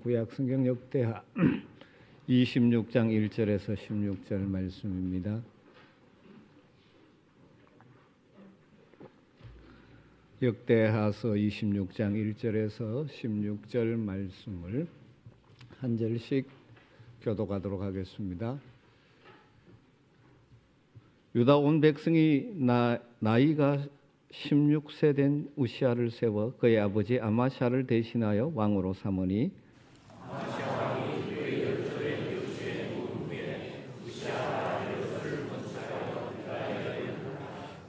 구약 성경 역대하 26장 1절에서 16절 말씀입니다. 역대하서 26장 1절에서 16절 말씀을 한 절씩 교독하도록 하겠습니다. 유다 온 백성이 나이가 16세 된 우시아를 세워 그의 아버지 아마샤를 대신하여 왕으로 삼으니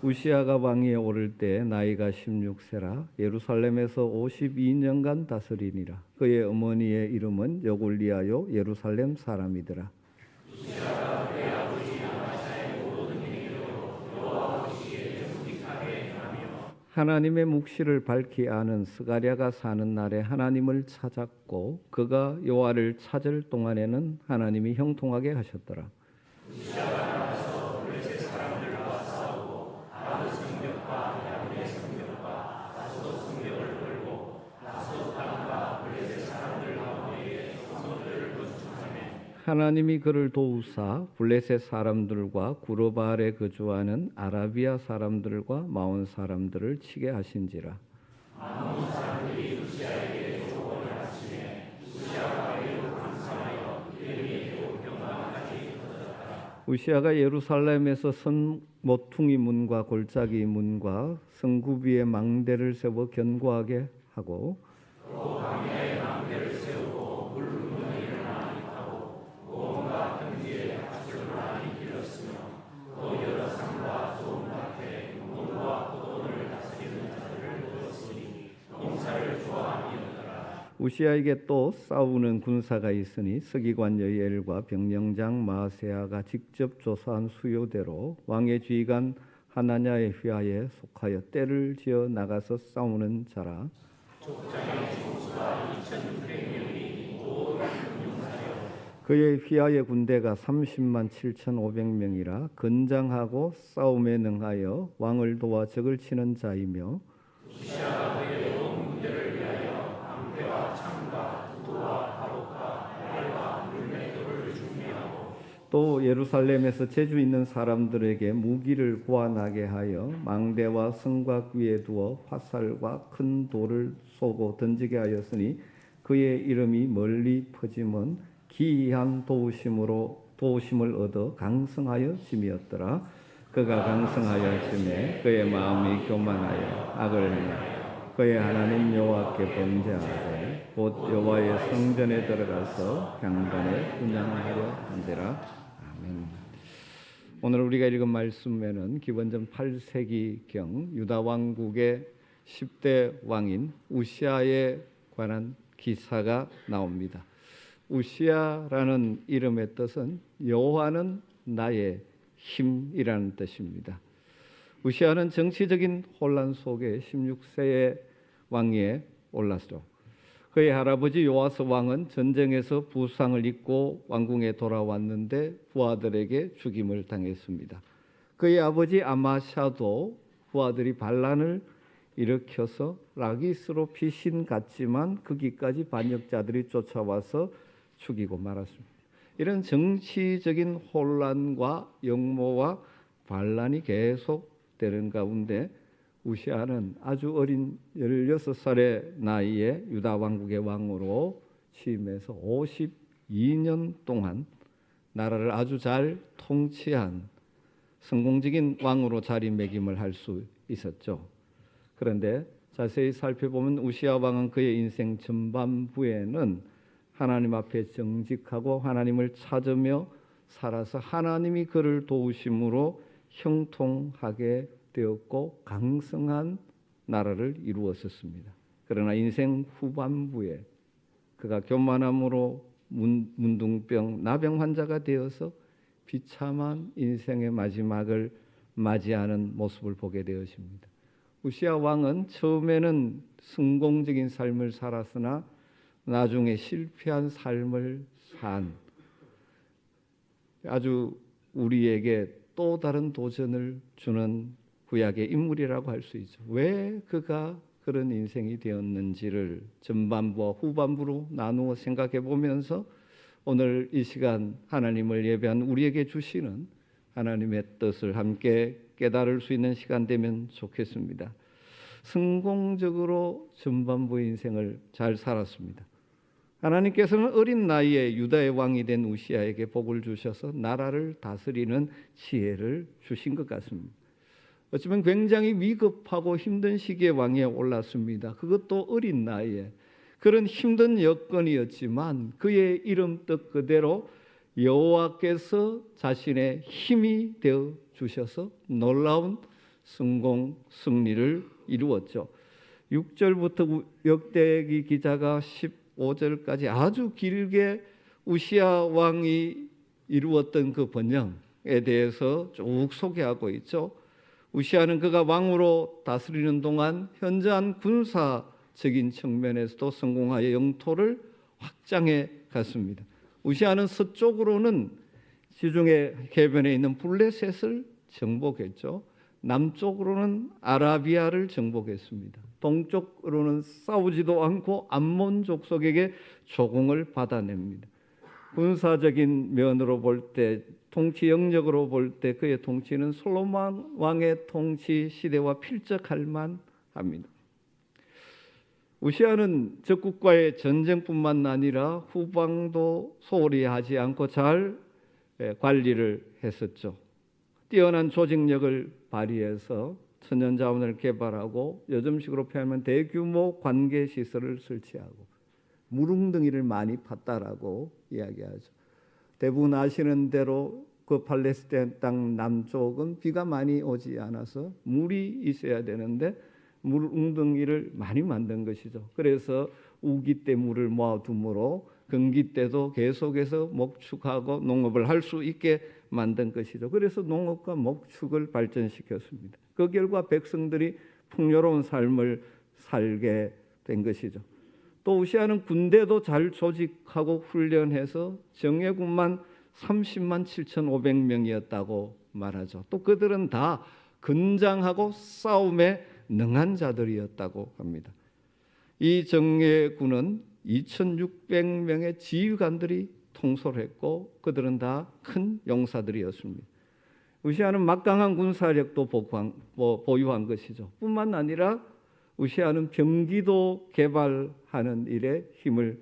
우시아가 왕위에 오를 때 나이가 16세라 예루살렘에서 52년간 다스리니라. 그의 어머니의 이름은 여골리아요 예루살렘 사람이더라. 우시아가 그의 아버지 아마샤의 모든 행위로 여호와 보시기에 정직하게 행하며 하나님의 묵시를 밝히 아는 스가랴가 사는 날에 하나님을 찾았고 그가 여호와를 찾을 동안에는 하나님이 형통하게 하셨더라. 우시아가 하나님이 그를 도우사 블레셋 사람들과 구르바알에 거주하는 아라비아 사람들과 마온 사람들을 치게 하신지라. 아몬 사람들이 우시아에게 조언을 하시매 우시아가 매우 강성하여 이름이 매우 경강하게 터졌다. 우시아가 예루살렘에서 선 모퉁이 문과 골짜기 문과 성구비의 망대를 세워 견고하게 하고 또 광야에 망대를 세우고 물문을 일어나게 하고 고원과 평지에 밭을 많이 길렀으며 또 여러 산과 좋은 밭에 농과 포도원을 다스리는 자들을 두었으니 농사를 좋아하니라. 우시아에게 또 싸우는 군사가 있으니 서기관 여이엘과 병령장 마세아가 직접 조사한 수요대로 왕의 지휘관 하나냐의 휘하에 속하여 떼를 지어 나가서 싸우는 자라. 족장의 총수가 2,600명이 모든 용사여 그의 휘하의 군대가 30만 7,500명이라 건장하고 싸움에 능하여 왕을 도와 적을 치는 자이며 우시아가 그의 온 군대를 위하여 방패와 창과 두와 바로카 말과 물맷돌을 준비하고 또 예루살렘에서 재주 있는 사람들에게 무기를 구하나게 하여 망대와 성곽 위에 두어 화살과 큰 돌을 쏘고 던지게 하였으니 그의 이름이 멀리 퍼짐은 기이한 도우심을 얻어 강성하여 짐이었더라. 그가 강성하여 짐에 그의 마음이 교만하여 악을 행하여 그의 하나님 여호와께 범죄하되 곧 여호와의 성전에 들어가서 향단에 분향하려 한지라. 아멘. 오늘 우리가 읽은 말씀에는 기원전 8세기경 유다 왕국의 10대 왕인 우시아에 관한 기사가 나옵니다. 우시아라는 이름의 뜻은 여호와는 나의 힘이라는 뜻입니다. 우시아는 정치적인 혼란 속에 16세의 왕위에 올랐죠. 그의 할아버지 요아스 왕은 전쟁에서 부상을 입고 왕궁에 돌아왔는데 부하들에게 죽임을 당했습니다. 그의 아버지 아마샤도 부하들이 반란을 일으켜서 라기스로 피신 갔지만 거기까지 반역자들이 쫓아와서 죽이고 말았습니다. 이런 정치적인 혼란과 역모와 반란이 계속되는 가운데 우시아는 아주 어린 16살의 나이에 유다 왕국의 왕으로 취임해서 52년 동안 나라를 아주 잘 통치한 성공적인 왕으로 자리매김을 할 수 있었죠. 그런데 자세히 살펴보면 우시아 왕은 그의 인생 전반부에는 하나님 앞에 정직하고 하나님을 찾으며 살아서 하나님이 그를 도우심으로 형통하게 되었고 강성한 나라를 이루었었습니다. 그러나 인생 후반부에 그가 교만함으로 문둥병, 나병 환자가 되어서 비참한 인생의 마지막을 맞이하는 모습을 보게 되었습니다. 우시아 왕은 처음에는 성공적인 삶을 살았으나 나중에 실패한 삶을 산 아주 우리에게 또 다른 도전을 주는 구약의 인물이라고 할 수 있죠. 왜 그가 그런 인생이 되었는지를 전반부와 후반부로 나누어 생각해 보면서 오늘 이 시간 하나님을 예배한 우리에게 주시는 하나님의 뜻을 함께 깨달을 수 있는 시간 되면 좋겠습니다. 성공적으로 전반부 인생을 잘 살았습니다. 하나님께서는 어린 나이에 유다의 왕이 된 우시아에게 복을 주셔서 나라를 다스리는 지혜를 주신 것 같습니다. 어쩌면 굉장히 위급하고 힘든 시기에 왕위에 올랐습니다. 그것도 어린 나이에. 그런 힘든 여건이었지만 그의 이름 뜻 그대로 여호와께서 자신의 힘이 되어 주셔서 놀라운 성공, 승리를 이루었죠. 6절부터 역대기 기자가 15절까지 아주 길게 우시아 왕이 이루었던 그 번영에 대해서 쭉 소개하고 있죠. 우시아는 그가 왕으로 다스리는 동안 현저한 군사적인 측면에서도 성공하여 영토를 확장해 갔습니다. 우시아는 서쪽으로는 지중해 해변에 있는 블레셋을 정복했죠. 남쪽으로는 아라비아를 정복했습니다. 동쪽으로는 싸우지도 않고 암몬 족속에게 조공을 받아냅니다. 군사적인 면으로 볼 때, 통치 영역으로 볼 때 그의 통치는 솔로몬 왕의 통치 시대와 필적할 만합니다. 우시아는 적국과의 전쟁뿐만 아니라 후방도 소홀히 하지 않고 잘 관리를 했었죠. 뛰어난 조직력을 발휘해서 천연자원을 개발하고 요즘식으로 표현하면 대규모 관계시설을 설치하고 무릉덩이를 많이 팠다라고 이야기하죠. 대부분 아시는 대로 그 팔레스타인 땅 남쪽은 비가 많이 오지 않아서 물이 있어야 되는데 물웅덩이를 많이 만든 것이죠. 그래서 우기 때 물을 모아두므로 건기 때도 계속해서 목축하고 농업을 할 수 있게 만든 것이죠. 그래서 농업과 목축을 발전시켰습니다. 그 결과 백성들이 풍요로운 삶을 살게 된 것이죠. 또 우시아는 군대도 잘 조직하고 훈련해서 정예군만 30만 7,500명이었다고 말하죠. 또 그들은 다 건장하고 싸움에 능한 자들이었다고 합니다. 이 정예군은 2,600명의 지휘관들이 통솔했고 그들은 다 큰 용사들이었습니다. 우시아는 막강한 군사력도 보유한 것이죠. 뿐만 아니라 우시아는 병기도 개발하는 일에 힘을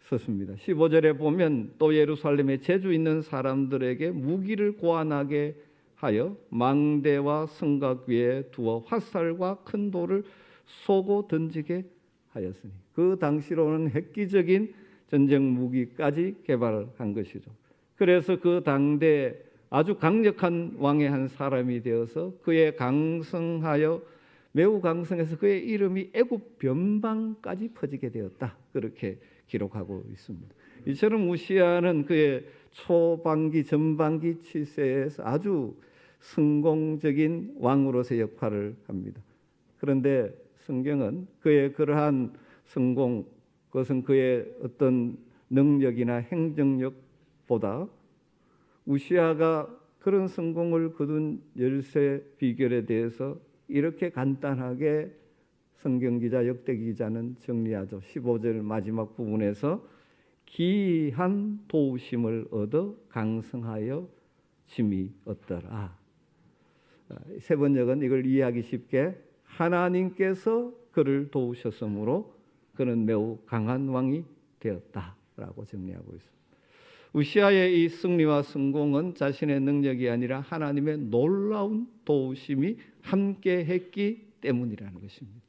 썼습니다. 15절에 보면 또 예루살렘에 재주 있는 사람들에게 무기를 고안하게 하여 망대와 성곽 위에 두어 화살과 큰 돌을 쏘고 던지게 하였으니 그 당시로는 획기적인 전쟁 무기까지 개발한 것이죠. 그래서 그 당대 아주 강력한 왕의 한 사람이 되어서 그의 강성하여 매우 강성해서 그의 이름이 애굽 변방까지 퍼지게 되었다. 그렇게 기록하고 있습니다. 이처럼 우시아는 그의 초반기 전반기 7세에서 아주 성공적인 왕으로서의 역할을 합니다. 그런데 성경은 그의 그러한 성공, 그것은 그의 어떤 능력이나 행정력보다 우시아가 그런 성공을 거둔 열쇠 비결에 대해서 이렇게 간단하게 성경기자 역대기자는 정리하죠. 15절 마지막 부분에서 기이한 도우심을 얻어 강성하여 짐이 얻더라. 세 번역은 이걸 이해하기 쉽게 하나님께서 그를 도우셨으므로 그는 매우 강한 왕이 되었다라고 정리하고 있습니다. 우시아의 이 승리와 성공은 자신의 능력이 아니라 하나님의 놀라운 도우심이 함께했기 때문이라는 것입니다.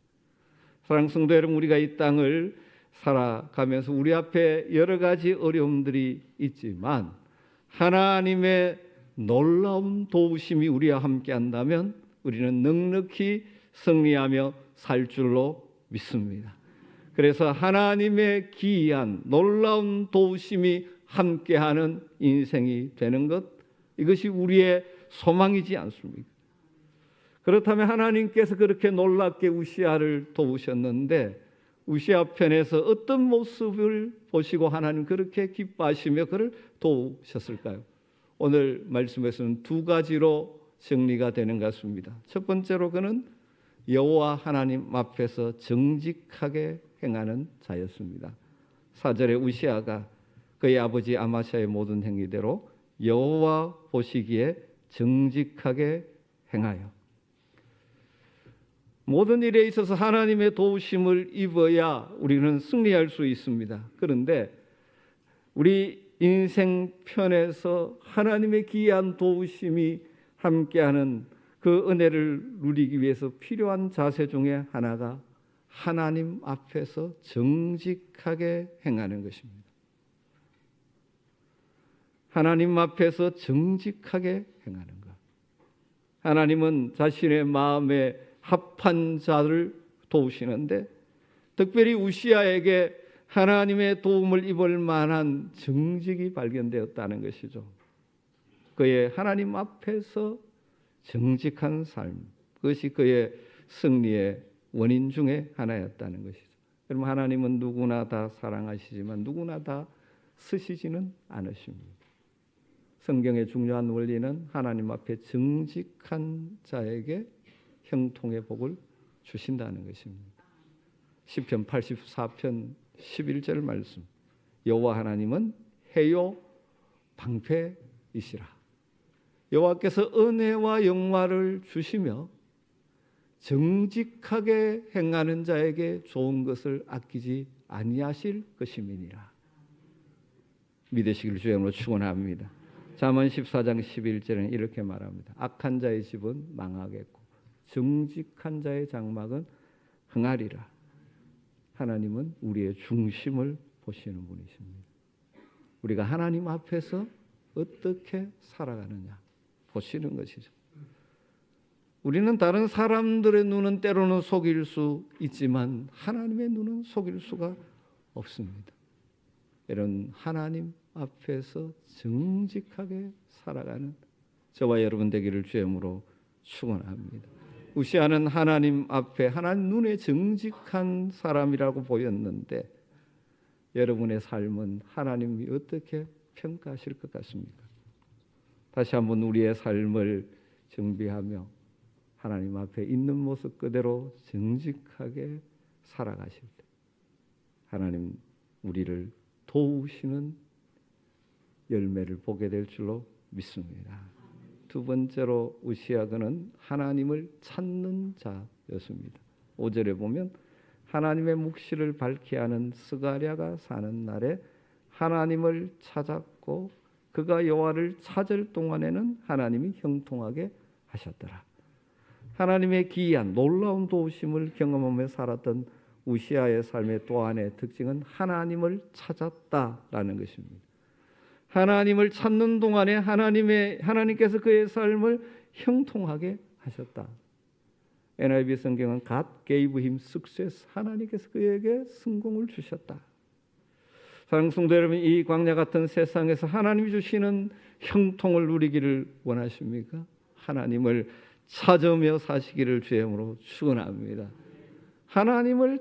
사랑하는 성도 여러분, 우리가 이 땅을 살아가면서 우리 앞에 여러 가지 어려움들이 있지만 하나님의 놀라운 도우심이 우리와 함께한다면 우리는 넉넉히 승리하며 살 줄로 믿습니다. 그래서 하나님의 기이한 놀라운 도우심이 함께하는 인생이 되는 것, 이것이 우리의 소망이지 않습니까? 그렇다면 하나님께서 그렇게 놀랍게 우시아를 도우셨는데 우시아 편에서 어떤 모습을 보시고 하나님 그렇게 기뻐하시며 그를 도우셨을까요? 오늘 말씀에서는 두 가지로 정리가 되는 것 같습니다. 첫 번째로 그는 여호와 하나님 앞에서 정직하게 행하는 자였습니다. 4절에 우시아가 그의 아버지 아마샤의 모든 행위대로 여호와 보시기에 정직하게 행하여 모든 일에 있어서 하나님의 도우심을 입어야 우리는 승리할 수 있습니다. 그런데 우리 인생 편에서 하나님의 귀한 도우심이 함께하는 그 은혜를 누리기 위해서 필요한 자세 중에 하나가 하나님 앞에서 정직하게 행하는 것입니다. 하나님 앞에서 정직하게 행하는 것. 하나님은 자신의 마음에 합한 자를 도우시는데 특별히 우시아에게 하나님의 도움을 입을 만한 정직이 발견되었다는 것이죠. 그의 하나님 앞에서 정직한 삶, 그것이 그의 승리의 원인 중에 하나였다는 것이죠. 여러분, 하나님은 누구나 다 사랑하시지만 누구나 다 쓰시지는 않으십니다. 성경의 중요한 원리는 하나님 앞에 정직한 자에게 형통의 복을 주신다는 것입니다. 시편 84편 11절 말씀, 여호와 하나님은 해요 방패이시라. 여호와께서 은혜와 영화를 주시며 정직하게 행하는 자에게 좋은 것을 아끼지 아니하실 것임이니라. 믿으시길 주의 이름으로 축원합니다. 잠언 14장 11절에는 이렇게 말합니다. 악한 자의 집은 망하겠고 정직한 자의 장막은 흥하리라. 하나님은 우리의 중심을 보시는 분이십니다. 우리가 하나님 앞에서 어떻게 살아가느냐 보시는 것이죠. 우리는 다른 사람들의 눈은 때로는 속일 수 있지만 하나님의 눈은 속일 수가 없습니다. 이런 하나님 앞에서 정직하게 살아가는 저와 여러분 되기를 주의 이름으로 축원합니다. 우시아는 하나님 앞에 하나님 눈에 정직한 사람이라고 보였는데 여러분의 삶은 하나님이 어떻게 평가하실 것 같습니까? 다시 한번 우리의 삶을 정비하며 하나님 앞에 있는 모습 그대로 정직하게 살아가실 때 하나님 우리를 도우시는 열매를 보게 될 줄로 믿습니다. 두 번째로 우시아는 하나님을 찾는 자였습니다. 5절에 보면 하나님의 묵시를 밝게 하는 스가랴가 사는 날에 하나님을 찾았고 그가 여호와를 찾을 동안에는 하나님이 형통하게 하셨더라. 하나님의 기이한 놀라운 도우심을 경험하며 살았던 우시아의 삶의 또 하나의 특징은 하나님을 찾았다라는 것입니다. 하나님을 찾는 동안에 하나님께서 그의 삶을 형통하게 하셨다. NIV 성경은 God gave him success. 하나님께서 그에게 성공을 주셨다. 사랑하는 성도 여러분, 이 광야 같은 세상에서 하나님이 주시는 형통을 누리기를 원하십니까? 하나님을 찾으며 사시기를 주의 이름으로 축원합니다. 하나님을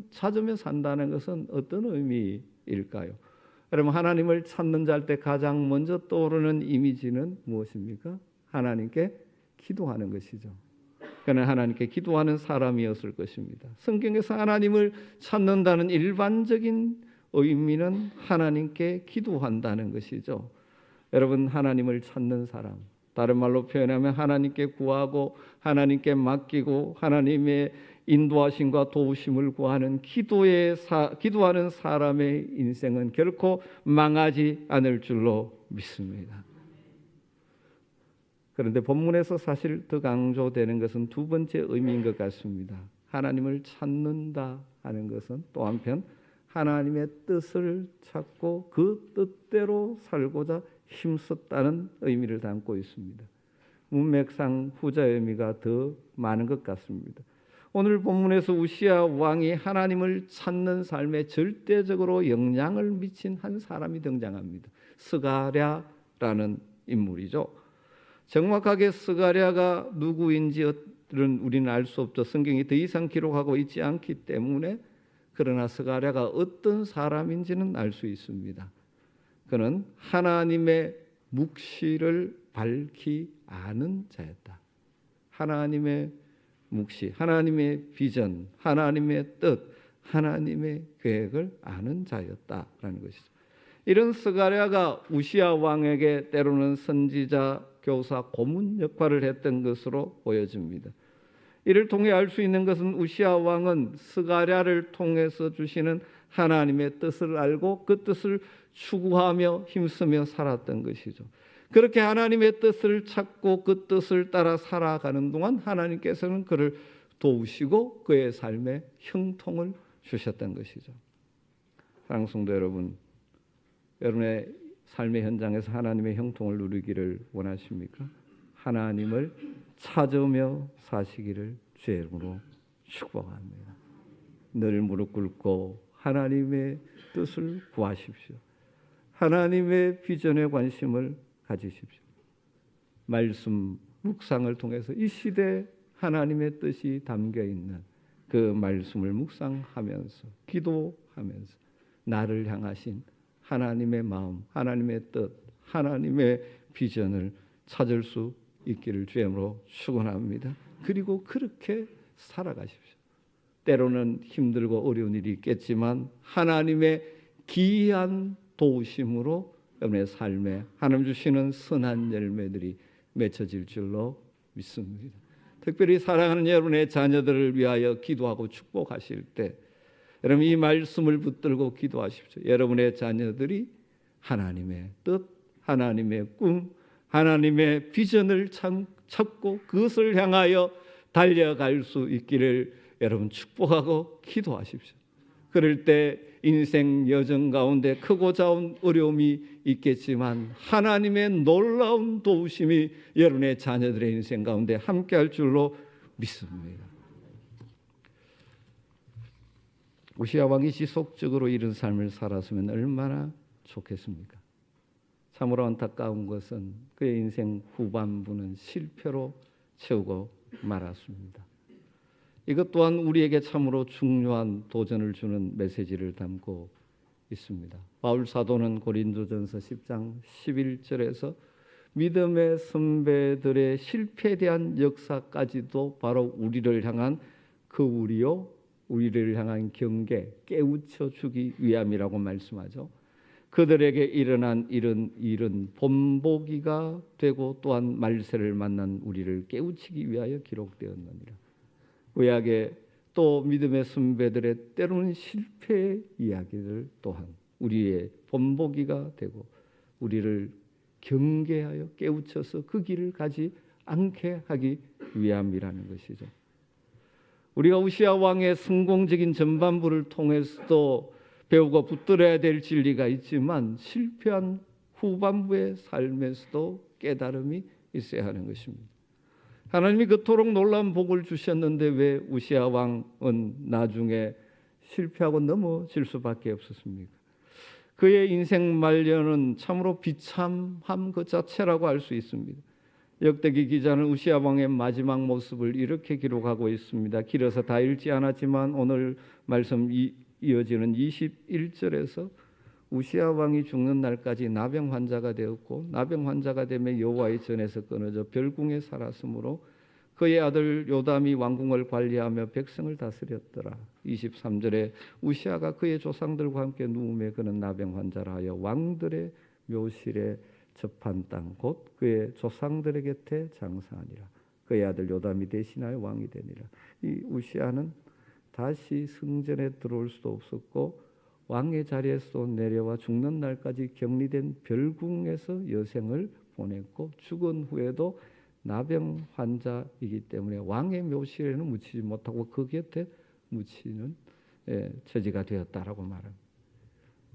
찾으며 산다는 것은 어떤 의미일까요? 여러분, 하나님을 찾는 자 할 때 가장 먼저 떠오르는 이미지는 무엇입니까? 하나님께 기도하는 것이죠. 그는 하나님께 기도하는 사람이었을 것입니다. 성경에서 하나님을 찾는다는 일반적인 의미는 하나님께 기도한다는 것이죠. 여러분, 하나님을 찾는 사람, 다른 말로 표현하면 하나님께 구하고 하나님께 맡기고 하나님의 인도하심과 도우심을 구하는 기도하는 사람의 인생은 결코 망하지 않을 줄로 믿습니다. 그런데 본문에서 사실 더 강조되는 것은 두 번째 의미인 것 같습니다. 하나님을 찾는다 하는 것은 또 한편 하나님의 뜻을 찾고 그 뜻대로 살고자 힘썼다는 의미를 담고 있습니다. 문맥상 후자 의미가 더 많은 것 같습니다. 오늘 본문에서 우시아 왕이 하나님을 찾는 삶에 절대적으로 영향을 미친 한 사람이 등장합니다. 스가랴라는 인물이죠. 정확하게 스가랴가 누구인지는 우리는 알 수 없죠. 성경이 더 이상 기록하고 있지 않기 때문에. 그러나 스가랴가 어떤 사람인지는 알 수 있습니다. 그는 하나님의 묵시를 밝히 아는 자였다. 하나님의 묵시, 하나님의 비전, 하나님의 뜻, 하나님의 계획을 아는 자였다라는 것이죠. 이런 스가랴가 우시야 왕에게 때로는 선지자, 교사, 고문 역할을 했던 것으로 보여집니다. 이를 통해 알 수 있는 것은 우시야 왕은 스가랴를 통해서 주시는 하나님의 뜻을 알고 그 뜻을 추구하며 힘쓰며 살았던 것이죠. 그렇게 하나님의 뜻을 찾고 그 뜻을 따라 살아가는 동안 하나님께서는 그를 도우시고 그의 삶에 형통을 주셨던 것이죠. 사랑하는 성도 여러분, 여러분의 삶의 현장에서 하나님의 형통을 누리기를 원하십니까? 하나님을 찾으며 사시기를 주의 이름으로 축복합니다. 늘 무릎 꿇고 하나님의 뜻을 구하십시오. 하나님의 비전에 관심을 가지십시오. 말씀 묵상을 통해서 이 시대에 하나님의 뜻이 담겨 있는 그 말씀을 묵상하면서 기도하면서 나를 향하신 하나님의 마음, 하나님의 뜻, 하나님의 비전을 찾을 수 있기를 주님으로 축원합니다. 그리고 그렇게 살아가십시오. 때로는 힘들고 어려운 일이 있겠지만 하나님의 기이한 도우심으로 여러분의 삶에 하나님 주시는 선한 열매들이 맺혀질 줄로 믿습니다. 특별히 사랑하는 여러분의 자녀들을 위하여 기도하고 축복하실 때 여러분 이 말씀을 붙들고 기도하십시오. 여러분의 자녀들이 하나님의 뜻, 하나님의 꿈, 하나님의 비전을 찾고 그것을 향하여 달려갈 수 있기를 여러분 축복하고 기도하십시오. 그럴 때 인생 여정 가운데 크고 작은 어려움이 있겠지만 하나님의 놀라운 도우심이 여러분의 자녀들의 인생 가운데 함께할 줄로 믿습니다. 우시야 왕이 지속적으로 이런 삶을 살았으면 얼마나 좋겠습니까? 참으로 안타까운 것은 그의 인생 후반부는 실패로 채우고 말았습니다. 이것 또한 우리에게 참으로 중요한 도전을 주는 메시지를 담고 있습니다. 바울 사도는 고린도전서 10장 11절에서 믿음의 선배들의 실패에 대한 역사까지도 바로 우리를 향한 그 우리를 향한 경계, 깨우쳐 주기 위함이라고 말씀하죠. 그들에게 일어난 이런 일은 본보기가 되고 또한 말세를 만난 우리를 깨우치기 위하여 기록되었느니라. 구약의 또 믿음의 선배들의 때로는 실패의 이야기들 또한 우리의 본보기가 되고 우리를 경계하여 깨우쳐서 그 길을 가지 않게 하기 위함이라는 것이죠. 우리가 우시야 왕의 성공적인 전반부를 통해서도 배우고 붙들어야 될 진리가 있지만 실패한 후반부의 삶에서도 깨달음이 있어야 하는 것입니다. 하나님이 그토록 놀라운 복을 주셨는데 왜 우시야 왕은 나중에 실패하고 넘어질 수밖에 없었습니까? 그의 인생 말년은 참으로 비참함 그 자체라고 할 수 있습니다. 역대기 기자는 우시야 왕의 마지막 모습을 이렇게 기록하고 있습니다. 길어서 다 읽지 않았지만 오늘 말씀 이어지는 21절에서 우시야 왕이 죽는 날까지 나병 환자가 되었고 나병 환자가 되며 여호와의 전에서 끊어져 별궁에 살았으므로 그의 아들 요담이 왕궁을 관리하며 백성을 다스렸더라. 23절에 우시야가 그의 조상들과 함께 누우며 그는 나병 환자라 하여 왕들의 묘실에 접한 땅 곧 그의 조상들의 곁에 장사하니라. 그의 아들 요담이 대신하여 왕이 되니라. 이 우시야는 다시 성전에 들어올 수도 없었고 왕의 자리에서 내려와 죽는 날까지 격리된 별궁에서 여생을 보냈고 죽은 후에도 나병 환자이기 때문에 왕의 묘실에는 묻히지 못하고 그 곁에 묻히는 처지가 되었다라고 말합니다.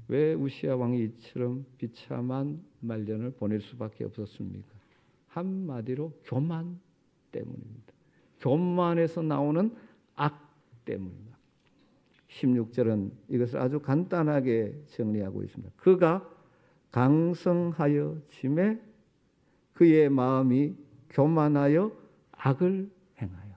왜 우시야 왕이 이처럼 비참한 말년을 보낼 수밖에 없었습니까? 한마디로 교만 때문입니다. 교만에서 나오는 악 때문입니다. 16절은 이것을 아주 간단하게 정리하고 있습니다. 그가 강성하여 짐에 그의 마음이 교만하여 악을 행하여.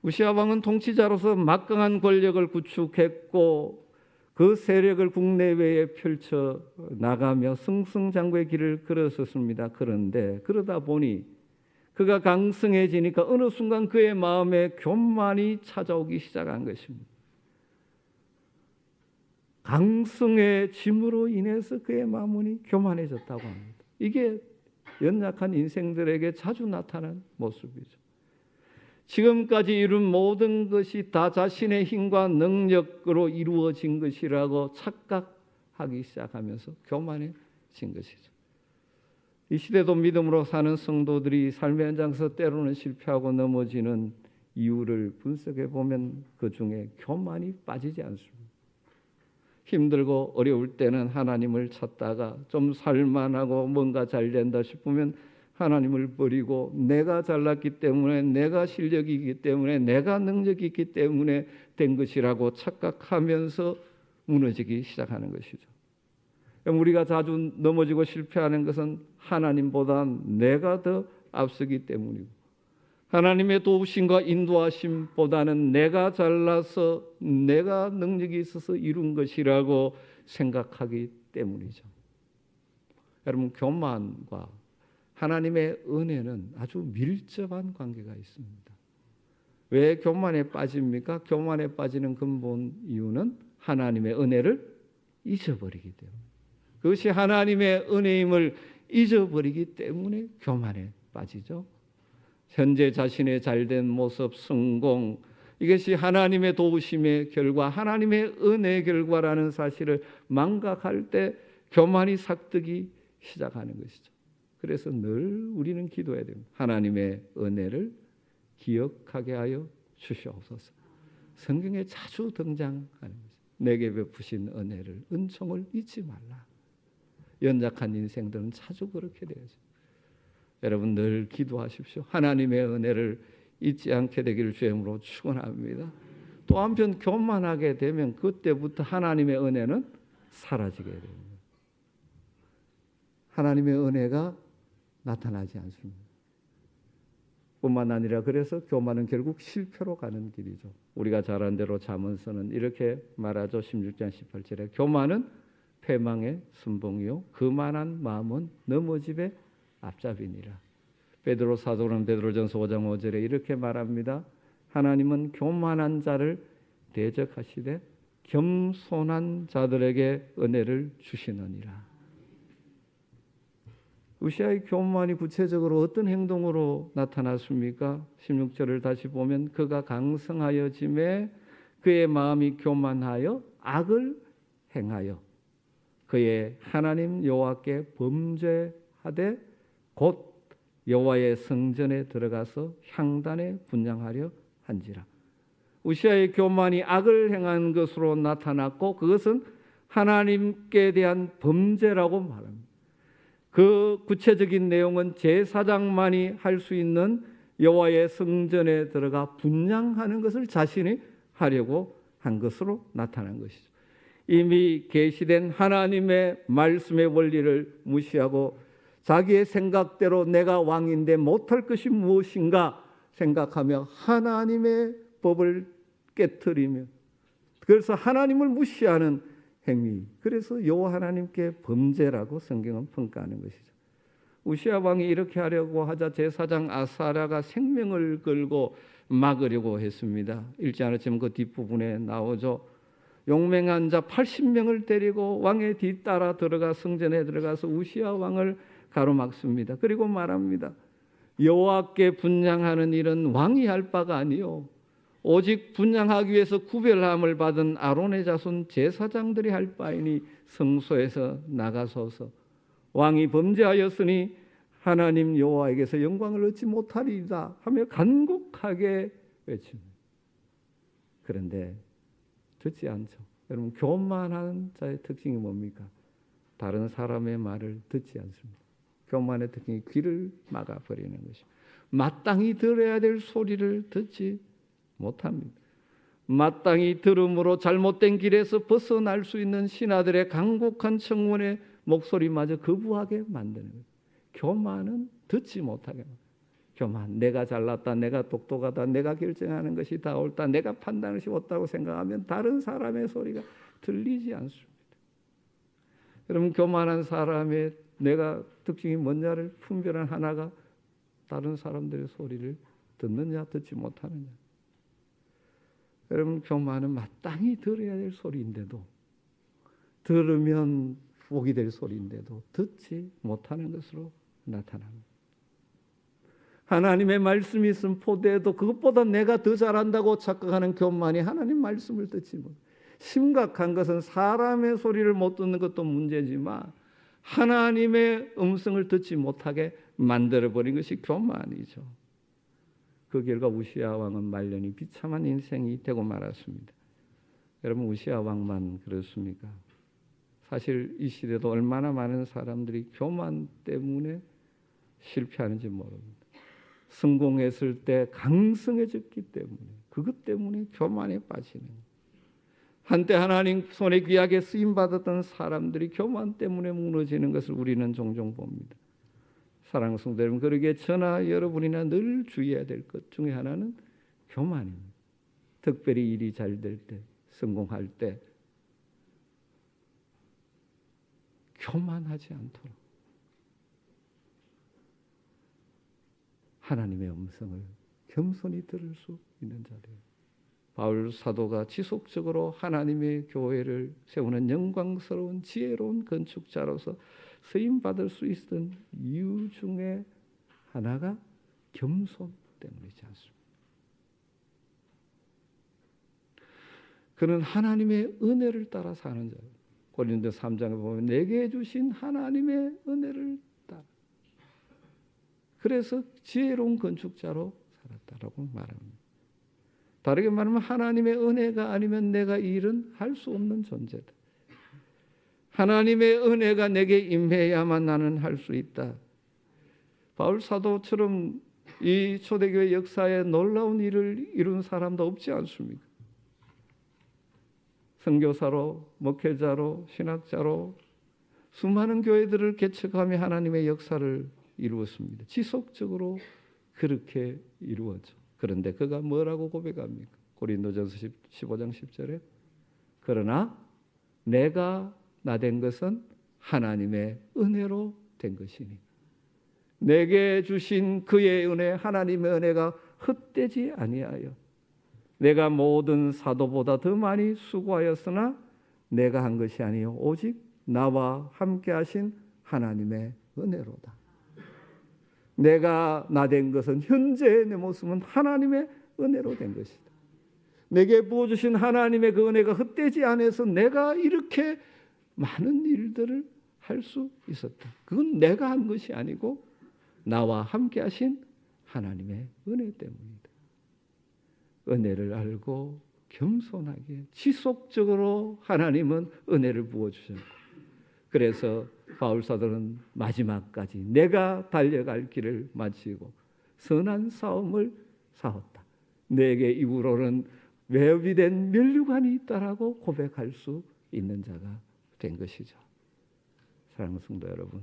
우시야 왕은 통치자로서 막강한 권력을 구축했고 그 세력을 국내외에 펼쳐 나가며 승승장구의 길을 걸었었습니다. 그런데 그러다 보니 그가 강성해지니까 어느 순간 그의 마음에 교만이 찾아오기 시작한 것입니다. 강성해짐으로 인해서 그의 마음이 교만해졌다고 합니다. 이게 연약한 인생들에게 자주 나타나는 모습이죠. 지금까지 이룬 모든 것이 다 자신의 힘과 능력으로 이루어진 것이라고 착각하기 시작하면서 교만해진 것이죠. 이 시대도 믿음으로 사는 성도들이 삶의 현장에서 때로는 실패하고 넘어지는 이유를 분석해 보면 그 중에 교만이 빠지지 않습니다. 힘들고 어려울 때는 하나님을 찾다가 좀 살만하고 뭔가 잘 된다 싶으면 하나님을 버리고 내가 잘났기 때문에, 내가 실력이 있기 때문에, 내가 능력이 있기 때문에 된 것이라고 착각하면서 무너지기 시작하는 것이죠. 우리가 자주 넘어지고 실패하는 것은 하나님보다 내가 더 앞서기 때문이고, 하나님의 도우심과 인도하심보다는 내가 잘나서 내가 능력이 있어서 이룬 것이라고 생각하기 때문이죠. 여러분, 교만과 하나님의 은혜는 아주 밀접한 관계가 있습니다. 왜 교만에 빠집니까? 교만에 빠지는 근본 이유는 하나님의 은혜를 잊어버리기 때문에, 그것이 하나님의 은혜임을 잊어버리기 때문에 교만에 빠지죠. 현재 자신의 잘된 모습, 성공, 이것이 하나님의 도우심의 결과, 하나님의 은혜의 결과라는 사실을 망각할 때 교만이 삭뜨기 시작하는 것이죠. 그래서 늘 우리는 기도해야 됩니다. 하나님의 은혜를 기억하게 하여 주시옵소서. 성경에 자주 등장하는 것이죠. 내게 베푸신 은혜를, 은총을 잊지 말라. 연약한 인생들은 자주 그렇게 되어져. 여러분 늘 기도하십시오. 하나님의 은혜를 잊지 않게 되기를 주님으로 축원합니다. 또 한편 교만하게 되면 그때부터 하나님의 은혜는 사라지게 됩니다. 하나님의 은혜가 나타나지 않습니다. 뿐만 아니라 그래서 교만은 결국 실패로 가는 길이죠. 우리가 잘 아는 대로 잠언서는 이렇게 말하죠. 16장 18절에 교만은 패망의 순봉이요 그만한 마음은 넘어짐의 앞잡이니라. 베드로 사도는 베드로전서 5장 5절에 이렇게 말합니다. 하나님은 교만한 자를 대적하시되 겸손한 자들에게 은혜를 주시느니라. 우시아의 교만이 구체적으로 어떤 행동으로 나타났습니까? 16절을 다시 보면 그가 강성하여짐에 그의 마음이 교만하여 악을 행하여 그의 하나님 여호와께 범죄하되 곧 여호와의 성전에 들어가서 향단에 분향하려 한지라. 우시아의 교만이 악을 행한 것으로 나타났고 그것은 하나님께 대한 범죄라고 말합니다. 그 구체적인 내용은 제사장만이 할 수 있는 여호와의 성전에 들어가 분향하는 것을 자신이 하려고 한 것으로 나타난 것이죠. 이미 계시된 하나님의 말씀의 원리를 무시하고 자기의 생각대로 내가 왕인데 못할 것이 무엇인가 생각하며 하나님의 법을 깨트리며 그래서 하나님을 무시하는 행위, 그래서 여호와 하나님께 범죄라고 성경은 평가하는 것이죠. 우시아 왕이 이렇게 하려고 하자 제사장 아사랴가 생명을 걸고 막으려고 했습니다. 읽지 않았지만 그 뒷부분에 나오죠. 용맹한 자 80명을 데리고 왕의 뒤따라 들어가 성전에 들어가서 우시아 왕을 가로막습니다. 그리고 말합니다. 여호와께 분향하는 일은 왕이 할 바가 아니요 오직 분향하기 위해서 구별함을 받은 아론의 자손 제사장들이 할 바이니 성소에서 나가소서. 왕이 범죄하였으니 하나님 여호와에게서 영광을 얻지 못하리이다 하며 간곡하게 외칩니다. 그런데 듣지 않죠. 여러분 교만한 자의 특징이 뭡니까? 다른 사람의 말을 듣지 않습니다. 교만의 특징이 귀를 막아버리는 것입니다. 마땅히 들어야 될 소리를 듣지 못합니다. 마땅히 들음으로 잘못된 길에서 벗어날 수 있는 신하들의 간곡한 청원의 목소리마저 거부하게 만드는 거예요. 교만은 듣지 못하게 만듭니다. 교만, 내가 잘났다, 내가 똑똑하다, 내가 결정하는 것이 다 옳다, 내가 판단하는 것이 옳다고 생각하면 다른 사람의 소리가 들리지 않습니다. 여러분 교만한 사람의 내가 특징이 뭔지를 분별한 하나가 다른 사람들의 소리를 듣느냐 듣지 못하느냐. 여러분, 교만은 마땅히 들어야 될 소리인데도, 들으면 복이 될 소리인데도 듣지 못하는 것으로 나타납니다. 하나님의 말씀이 있으면 포도에도 그것보다 내가 더 잘한다고 착각하는 교만이 하나님 말씀을 듣지 못. 심각한 것은 사람의 소리를 못 듣는 것도 문제지만 하나님의 음성을 듣지 못하게 만들어버린 것이 교만이죠. 그 결과 우시아 왕은 말년이 비참한 인생이 되고 말았습니다. 여러분, 우시아 왕만 그렇습니까? 사실 이 시대도 얼마나 많은 사람들이 교만 때문에 실패하는지 모릅니다. 성공했을 때 강성해졌기 때문에, 그것 때문에 교만에 빠지는. 한때 하나님 손에 귀하게 쓰임받았던 사람들이 교만 때문에 무너지는 것을 우리는 종종 봅니다. 사랑하는 성도 여러분, 그러기에 저나 여러분이나 늘 주의해야 될 것 중에 하나는 교만입니다. 특별히 일이 잘 될 때, 성공할 때 교만하지 않도록 하나님의 음성을 겸손히 들을 수 있는 자들. 바울 사도가 지속적으로 하나님의 교회를 세우는 영광스러운 지혜로운 건축자로서 쓰임받을 수 있었던 이유 중에 하나가 겸손 때문이지 않습니까? 그는 하나님의 은혜를 따라 사는 자예요. 고린도서 3장에 보면 내게 주신 하나님의 은혜를 따라. 그래서 지혜로운 건축자로 살았다라고 말합니다. 다르게 말하면 하나님의 은혜가 아니면 내가 이 일은 할 수 없는 존재다. 하나님의 은혜가 내게 임해야만 나는 할 수 있다. 바울 사도처럼 이 초대교회 역사에 놀라운 일을 이룬 사람도 없지 않습니까? 선교사로, 목회자로, 신학자로 수많은 교회들을 개척하며 하나님의 역사를 이루었습니다. 지속적으로 그렇게 이루었죠. 그런데 그가 뭐라고 고백합니까? 고린도전서 15장 10절에 그러나 내가 나된 것은 하나님의 은혜로 된 것이니 내게 주신 그의 은혜, 하나님의 은혜가 헛되지 아니하여 내가 모든 사도보다 더 많이 수고하였으나 내가 한 것이 아니요 오직 나와 함께 하신 하나님의 은혜로다. 내가 나된 것은 현재의 내 모습은 하나님의 은혜로 된 것이다. 내게 부어주신 하나님의 그 은혜가 헛되지 않아서 내가 이렇게 많은 일들을 할 수 있었다. 그건 내가 한 것이 아니고 나와 함께 하신 하나님의 은혜 때문이다. 은혜를 알고 겸손하게 지속적으로 하나님은 은혜를 부어주셨고, 그래서 바울 사도는 마지막까지 내가 달려갈 길을 마치고 선한 싸움을 싸웠다. 내게 이후로는 외업이 된 면류관이 있다라고 고백할 수 있는 자가 된 것이죠. 사랑하는 성도 여러분,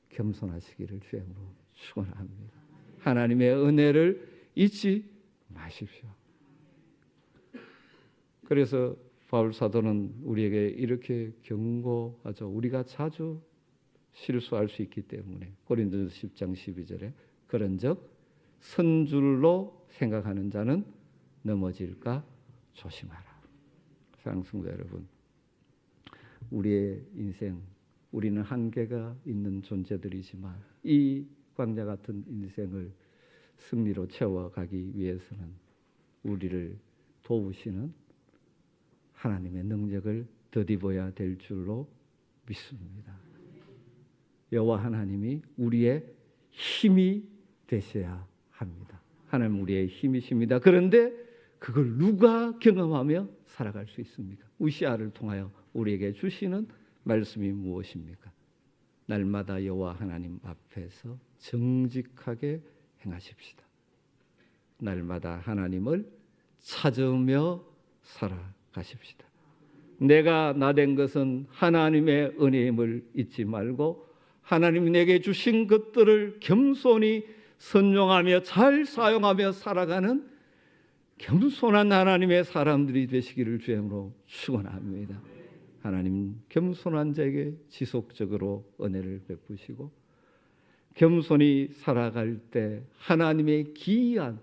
겸손하시기를 주님으로 축원합니다. 하나님의 은혜를 잊지 마십시오. 그래서 바울 사도는 우리에게 이렇게 경고하죠. 우리가 자주 실수할 수 있기 때문에 고린도전서 10장 12절에 그런즉 선줄로 생각하는 자는 넘어질까 조심하라. 사랑하는 성도 여러분, 우리의 인생, 우리는 한계가 있는 존재들이지만 이 광야 같은 인생을 승리로 채워가기 위해서는 우리를 도우시는 하나님의 능력을 덧입어야 될 줄로 믿습니다. 여호와 하나님이 우리의 힘이 되셔야 합니다. 하나님 우리의 힘이십니다. 그런데 그걸 누가 경험하며 살아갈 수 있습니까? 우시아를 통하여 우리에게 주시는 말씀이 무엇입니까? 날마다 여호와 하나님 앞에서 정직하게 행하십시다. 날마다 하나님을 찾으며 살아가십시다. 내가 나된 것은 하나님의 은혜임을 잊지 말고 하나님이 내게 주신 것들을 겸손히 선용하며 잘 사용하며 살아가는 겸손한 하나님의 사람들이 되시기를 주님으로 축원합니다. 하나님 겸손한 자에게 지속적으로 은혜를 베푸시고 겸손히 살아갈 때 하나님의 기이한,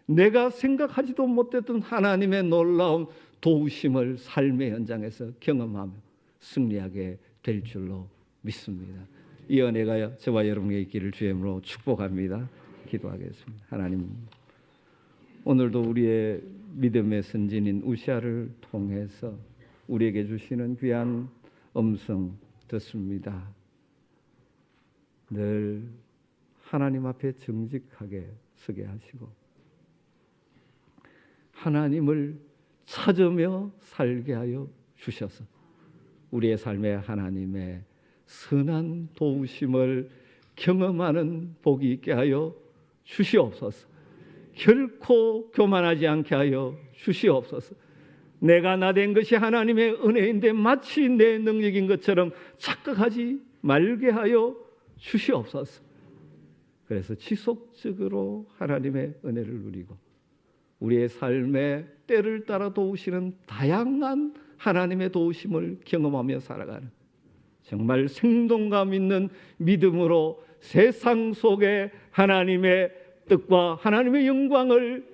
내가 생각하지도 못했던 하나님의 놀라운 도우심을 삶의 현장에서 경험하며 승리하게 될 줄로 믿습니다. 이 은혜가 저와 여러분에게 있기를 주의 이름으로 축복합니다. 기도하겠습니다. 하나님, 오늘도 우리의 믿음의 선진인 우시아를 통해서 우리에게 주시는 귀한 음성 듣습니다. 늘 하나님 앞에 정직하게 서게 하시고 하나님을 찾으며 살게 하여 주셔서 우리의 삶에 하나님의 선한 도우심을 경험하는 복이 있게 하여 주시옵소서. 결코 교만하지 않게 하여 주시옵소서. 내가 나된 것이 하나님의 은혜인데 마치 내 능력인 것처럼 착각하지 말게 하여 주시옵소서. 그래서 지속적으로 하나님의 은혜를 누리고 우리의 삶에 때를 따라 도우시는 다양한 하나님의 도우심을 경험하며 살아가는 정말 생동감 있는 믿음으로 세상 속에 하나님의 뜻과 하나님의 영광을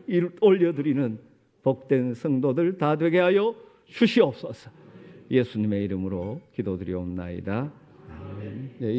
올려드리는 복된 성도들 다 되게 하여 주시옵소서. 예수님의 이름으로 기도드리옵나이다. 아멘. 네,